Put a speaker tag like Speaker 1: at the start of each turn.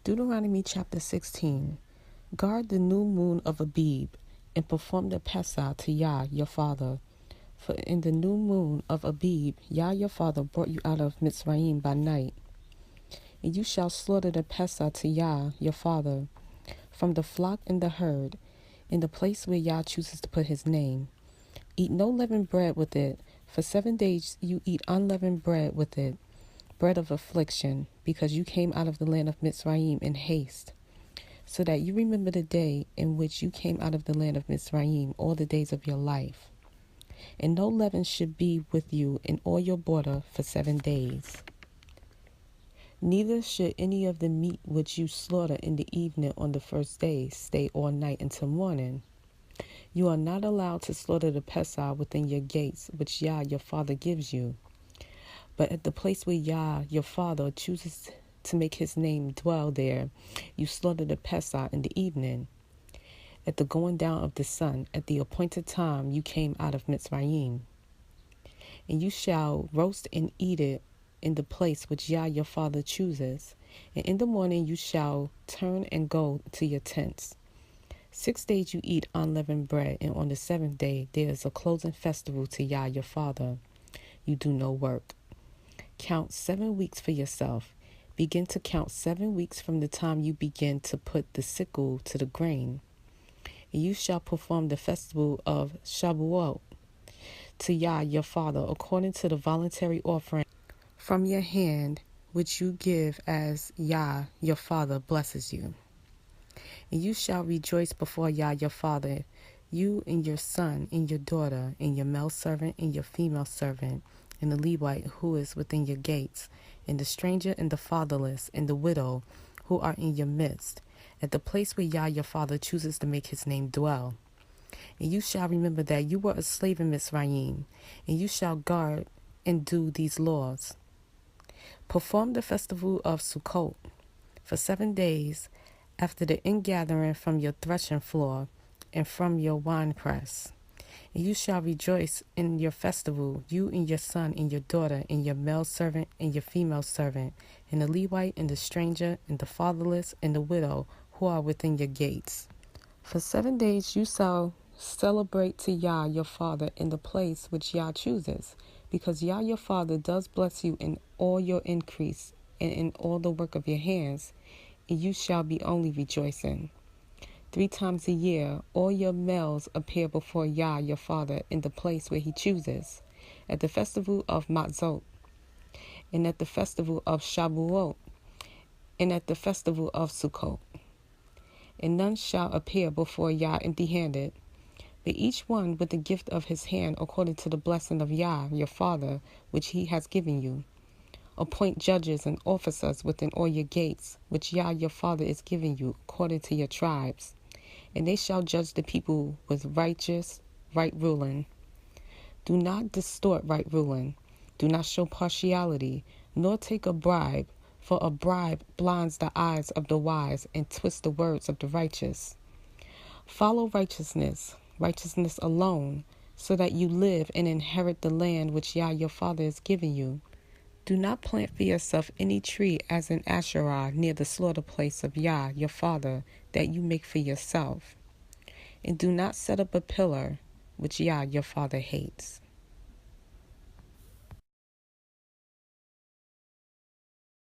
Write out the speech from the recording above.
Speaker 1: Deuteronomy chapter 16. Guard the new moon of Abib, and perform the Pesach to Yah your father. For in the new moon of Abib, Yah your father brought you out of Mitzrayim by night. And you shall slaughter the Pesach to Yah your father, from the flock and the herd, in the place where Yah chooses to put his name. Eat no leavened bread with it. For 7 days you eat unleavened bread with it, bread of affliction, because you came out of the land of Mitzrayim in haste, so that you remember the day in which you came out of the land of Mitzrayim all the days of your life. And no leaven should be with you in all your border for 7 days. Neither should any of the meat which you slaughter in the evening on the first day stay all night until morning. You are not allowed to slaughter the Pesach within your gates, which Yah your father gives you. But at the place where Yah your father chooses to make his name dwell there, you slaughter the Pesach in the evening, at the going down of the sun, at the appointed time you came out of Mitzrayim. And you shall roast and eat it in the place which Yah your father chooses. And in the morning you shall turn and go to your tents. 6 days you eat unleavened bread, and on the 7th day there is a closing festival to Yah your father. You do no work. Count 7 weeks for yourself. Begin to count 7 weeks from the time you begin to put the sickle to the grain. And you shall perform the festival of Shavuot to Yah your father, according to the voluntary offering from your hand, which you give as Yah your father blesses you. And you shall rejoice before Yah your father, you and your son and your daughter, and your male servant and your female servant, and the Levite who is within your gates, and the stranger and the fatherless, and the widow who are in your midst, at the place where Yah your father chooses to make his name dwell. And you shall remember that you were a slave in Mitzrayim, and you shall guard and do these laws. Perform the festival of Sukkot for 7 days after the ingathering from your threshing floor and from your winepress. And you shall rejoice in your festival, you and your son and your daughter, and your male servant and your female servant, and the Levite and the stranger and the fatherless and the widow who are within your gates. For 7 days you shall celebrate to Yah your father in the place which Yah chooses, because Yah your father does bless you in all your increase and in all the work of your hands, and you shall be only rejoicing. 3 times a year, all your males appear before Yah your father in the place where he chooses, at the festival of Matzot, and at the festival of Shavuot, and at the festival of Sukkot. And none shall appear before Yah empty-handed, but each one with the gift of his hand according to the blessing of Yah your father, which he has given you. Appoint judges and officers within all your gates, which Yah your father is giving you, according to your tribes. And they shall judge the people with right ruling. Do not distort right ruling. Do not show partiality, nor take a bribe, for a bribe blinds the eyes of the wise and twists the words of the righteous. Follow righteousness alone, so that you live and inherit the land which Yah your father is giving you. Do not plant for yourself any tree as an Asherah near the slaughter place of Yah your father that you make for yourself. And do not set up a pillar which Yah your father hates.